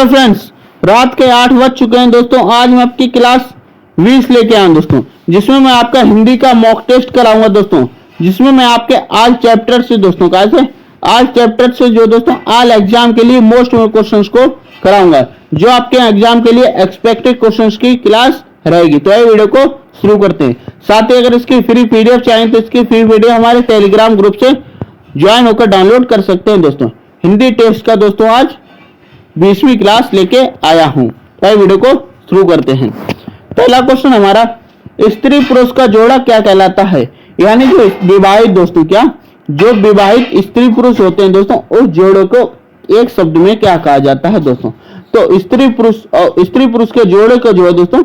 तो फ्रेंड्स, रात के 8 बज चुके हैं दोस्तों। आज मैं आपकी क्लास 20 लेके आया दोस्तों, जिसमें मैं आपका हिंदी का मॉक टेस्ट कराऊंगा दोस्तों, जिसमें मैं आपके आल चैप्टर से दोस्तों कैसे आल चैप्टर से जो दोस्तों आल एग्जाम के लिए मोस्ट क्वेश्चंस को कराऊंगा, जो आपके एग्जाम के लिए एक्सपेक्टेड क्वेश्चंस की क्लास रहेगी। तो ये वीडियो को शुरू करते हैं। साथ ही अगर इसकी फ्री पीडीएफ चाहिए तो इसकी फ्री पीडीएफ हमारे टेलीग्राम ग्रुप से ज्वाइन होकर डाउनलोड कर सकते हैं दोस्तों। हिंदी टेस्ट का दोस्तों आज 20वीं क्लास लेके आया हूं। तो वीडियो को शुरू करते हैं। पहला क्वेश्चन हमारा, स्त्री पुरुष का जोड़ा क्या कहलाता है? यानी जो विवाहित दोस्तों, क्या जो विवाहित स्त्री पुरुष होते हैं दोस्तों, उस जोड़े को एक शब्द में क्या कहा जाता है दोस्तों? तो स्त्री पुरुष और स्त्री पुरुष के जोड़े को जो है दोस्तों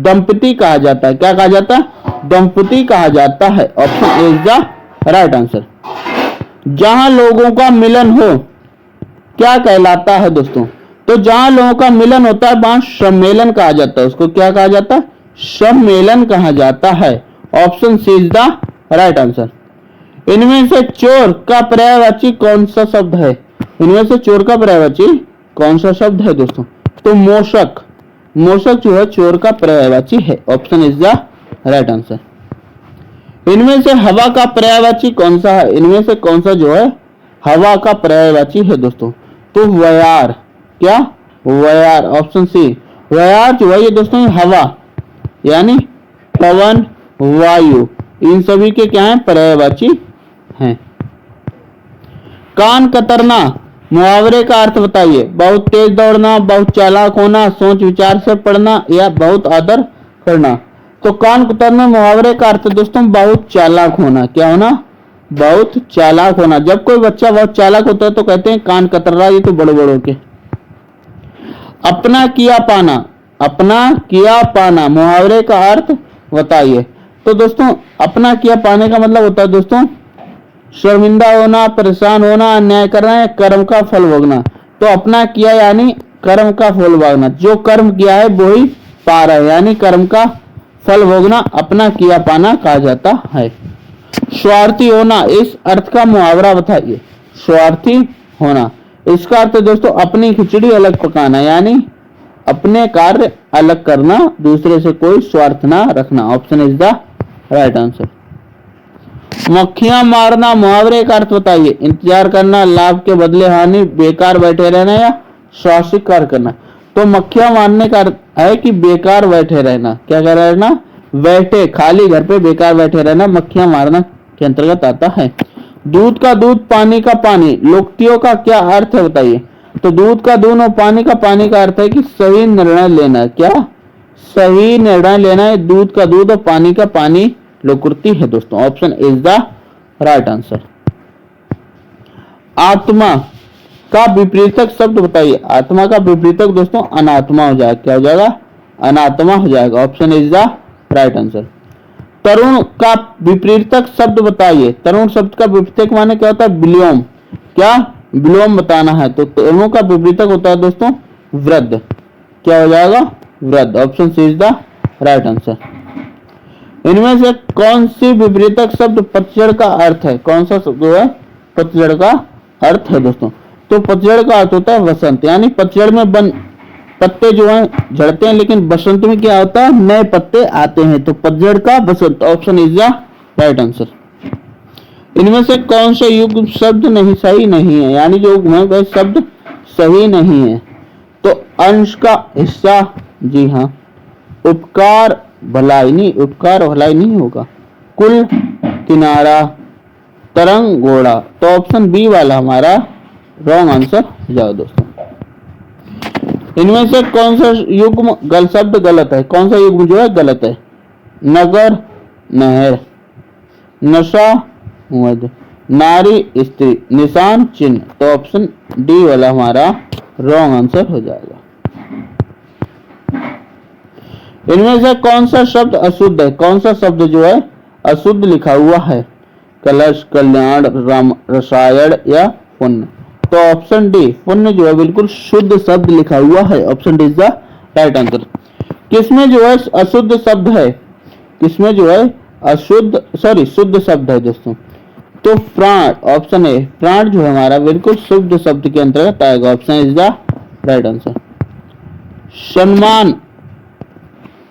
दंपति कहा जाता है। क्या कहा जाता है? दंपति कहा जाता है। Option A is the right answer. जहां लोगों का मिलन हो क्या कहलाता है दोस्तों? तो जहां लोगों का मिलन होता है वहां सम्मेलन कहा जाता है। उसको क्या कहा जाता है? सम्मेलन कहा जाता है। Option C is the right answer. इनमें से चोर का पर्यायवाची कौन सा शब्द है? इनमें से चोर का पर्यायवाची कौन सा शब्द है दोस्तों? तो मोशक। मोशक जो है चोर का पर्यायवाची है। Option is the right answer. इनमें से हवा का पर्यायवाची कौन सा है? इनमें से कौन सा जो है हवा का पर्यायवाची है दोस्तों? तो वयार। क्या? वयार। Option C. वयार जो है ये दोस्तों हवा यानी पवन, वायु, इन सभी के क्या है? पर्यायवाची हैं। कान कतरना मुहावरे का अर्थ बताइए। बहुत तेज दौड़ना, बहुत चालाक होना, सोच विचार से पढ़ना या बहुत आदर करना। तो कान कतरना मुहावरे का अर्थ दोस्तों बहुत चालाक होना। क्या होना? बहुत चालाक होना। जब कोई बच्चा बहुत चालाक होता है तो कहते हैं कान कतर रहा है, ये तो बड़े बड़ों के। अपना किया पाना। अपना किया पाना मुहावरे का अर्थ बताइए। तो दोस्तों अपना किया पाने का मतलब होता है दोस्तों शर्मिंदा होना, परेशान होना, अन्याय करना या कर्म का फल भोगना। तो अपना किया यानी कर्म का फल भोगना। जो कर्म किया है वो ही पा रहा है, यानी कर्म का फल भोगना अपना किया पाना कहा जाता है। स्वार्थी होना, इस अर्थ का मुहावरा बताइए। स्वार्थी होना, इसका अर्थ दोस्तों अपनी खिचड़ी अलग पकाना, यानी अपने कार्य अलग करना, दूसरे से कोई स्वार्थ ना रखना। Option is the right answer. मक्खियां मारना मुहावरे का अर्थ बताइए। इंतजार करना, लाभ के बदले हानि, बेकार बैठे रहना या स्वास्थ्यिक कार्य करना। तो मक्खियां मारने का अर्थ है कि बेकार बैठे रहना। क्या कर रहना? बैठे, खाली घर पे बेकार बैठे रहना मक्खियां मारना के अंतर्गत आता है। दूध का दूध, पानी का पानी, लोकोक्तियों का क्या अर्थ है बताइए। तो दूध का दूध और पानी का अर्थ है कि सही निर्णय लेना। क्या? सही निर्णय लेना है। दूध का दूध और पानी का पानी लोकोक्ति है दोस्तों। Option is the right answer. आत्मा का विपरीतक शब्द बताइए। आत्मा का विपरीतक दोस्तों अनात्मा हो जाएगा। क्या हो जाएगा? अनात्मा हो जाएगा। Option is the right answer. तरुण का विपरीतक शब्द बताइए। तरुण शब्द का विपरीतक माने क्या होता है? विलोम। क्या? विलोम बताना है। तो तरुण का विपरीतक होता है दोस्तों वृद्ध। क्या हो जाएगा? वृद्ध। Option C is the right answer. इनमें से कौन सी विपरीतक शब्द पतझड़ का अर्थ है? कौन सा शब्द है पतझड़ का अर्थ है दोस्तों? तो पतझड़ का अर्थ होता है वसंत, यानी पतझड़ में पत्ते जो हैं झड़ते हैं, लेकिन बसंत में क्या होता है? नए पत्ते आते हैं। तो पतझड़ का बसंत। Option is the right answer. इनमें से कौन सा युग्म शब्द नहीं सही नहीं है? यानी जो युग्म है वह शब्द सही नहीं है। तो अंश का हिस्सा, जी हाँ। उपकार भलाई, नहीं, उपकार भलाई नहीं होगा। कुल, किनारा, तरंग, घोड़ा। तो ऑप्शन बी वाला हमारा रॉन्ग आंसर हो जाएगा दोस्तों। इनमें से कौन सा युग्म शब्द गलत है? कौन सा युग्म जो है गलत है? नगर, नहर, नशा, मद, नारी, स्त्री, निशान, चिन्ह। तो ऑप्शन डी वाला हमारा रॉन्ग आंसर हो जाएगा। इनमें से कौन सा शब्द अशुद्ध है? कौन सा शब्द जो है अशुद्ध लिखा हुआ है? कलश, कल्याण, रसायन या पुण्य। तो ऑप्शन डी पुण्य जो है बिल्कुल शुद्ध शब्द लिखा हुआ है। Option D is the right answer. किसमें जो है अशुद्ध शब्द है? किसमें जो है शुद्ध शब्द है दोस्तों? तो प्राण। ऑप्शन ए प्राण जो है हमारा बिल्कुल शुद्ध शब्द के अंतर्गत आएगा। Option is the right answer. सम्मान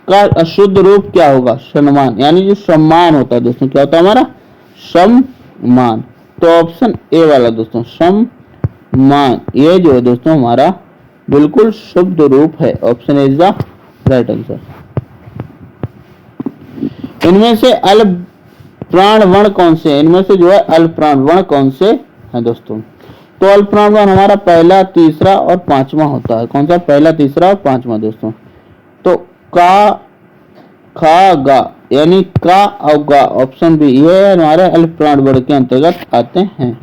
का अशुद्ध रूप क्या होगा? सम्मान, यानी जो सम्मान होता है दोस्तों, क्या होता है हमारा? सम्मान। तो ऑप्शन ए वाला दोस्तों, सम्मान, ये जो है दोस्तों हमारा बिल्कुल शुद्ध रूप है। Option A is the right answer. इनमें से अल्प प्राण वर्ण कौन से? इनमें से जो है अल्प प्राण वर्ण कौन से हैं दोस्तों? तो अल्प प्राण वर्ण हमारा पहला, तीसरा और पांचवा होता है। कौन सा? पहला, तीसरा और पांचवा दोस्तों। तो का, खा, गा, यानी का और गा, ऑप्शन बी, ये हमारे अल्प प्राण वर्ण के अंतर्गत आते हैं।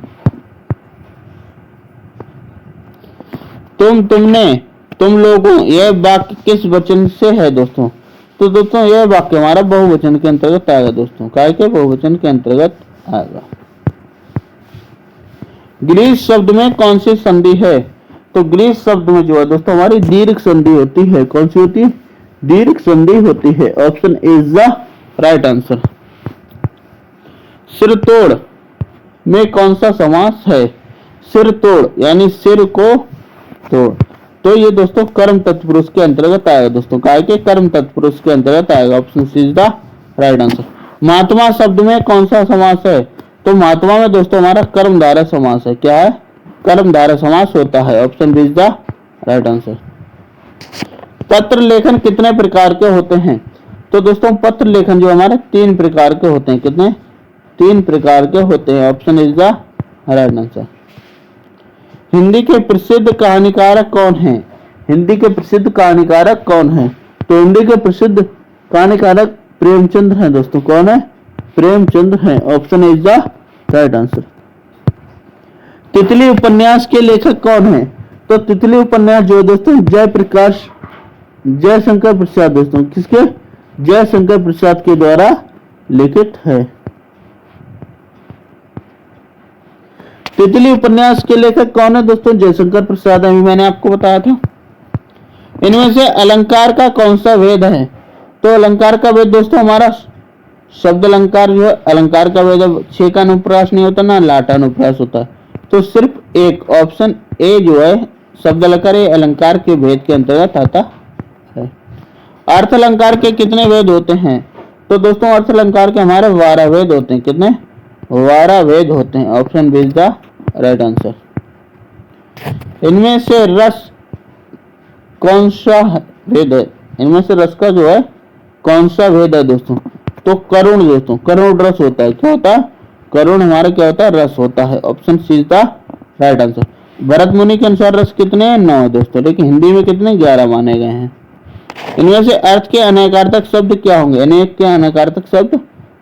तुम, तुमने, तुम लोगों, यह वाक्य किस वचन से है दोस्तों? तो दोस्तों यह वाक्य हमारा बहुवचन के अंतर्गत आएगा दोस्तों। काय के? बहुवचन के अंतर्गत आएगा। ग्रीस शब्द में कौन सी संधि है? तो ग्रीस शब्द में जो है दोस्तों हमारी दीर्घ संधि होती है। कौन सी होती है? दीर्घ संधि होती है। Option A is the right answer. सिर तोड़ में कौन सा समास है? सिर तोड़, यानी सिर को तोड़, तो ये दोस्तों कर्म तत्पुरुष के अंतर्गत आएगा दोस्तों। काय के? कर्म तत्पुरुष के अंतर्गत आएगा। Option C is the right answer. महात्मा शब्द में कौन सा समास है? तो महात्मा में दोस्तों हमारा कर्मधारय समास है। क्या है? कर्मधारय समास होता है। Option B is the right answer. पत्र लेखन कितने प्रकार के होते हैं? तो दोस्तों पत्र लेखन जो हमारे 3 प्रकार के होते हैं। कितने? 3 प्रकार के होते हैं। Option is the right answer. Hindi के प्रसिद्ध कहानीकारक कौन है? हिंदी के प्रसिद्ध कहानीकारक कौन है? तो हिंदी के प्रसिद्ध कहानीकारक प्रेमचंद हैं दोस्तों। कौन है? प्रेमचंद हैं। Option is the right answer. तितली उपन्यास के लेखक कौन है? तो तितली उपन्यास जो दोस्तों जयप्रकाश, जयशंकर प्रसाद दोस्तों, किसके? जयशंकर प्रसाद के द्वारा लिखित है। तितली उपन्यास के लेखक कौन है दोस्तों? जयशंकर प्रसाद, अभी मैंने आपको बताया था। इनमें से अलंकार का कौन सा वेद है? तो अलंकार का वेद दोस्तों हमारा शब्द अलंकार जो है, अलंकार का वेद 6 का अनुप्रास नहीं होता ना, लाटा अनुप्रास होता है। तो सिर्फ एक, ऑप्शन ए जो है शब्द अलंकार, अलंकार के वेद के अंतर्गत आता है। अर्थ अलंकार के कितने वेद होते हैं? तो दोस्तों अर्थ अलंकार के हमारे 12 वेद होते हैं। कितने? 12 वेद होते हैं। Option B is the right answer. इनमें से रस कौन सा वेद है? इनमें से रस का जो है कौन सा वेद है दोस्तों? तो करुण दोस्तों, करुण रस होता है। क्या होता है? करुण हमारा क्या होता है? रस होता है। Option C is the right answer. Bharat Muni के अनुसार रस कितने हैं? 9 दोस्तों, लेकिन हिंदी में कितने? 11 माने गए हैं। इनमें से अर्थ के अनेकार्थक शब्द क्या होंगे? अनेक के अनेकार्थक शब्द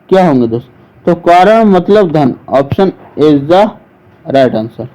क्या होंगे दोस्तों? तो कारण, मतलब, धन। Option is the right answer.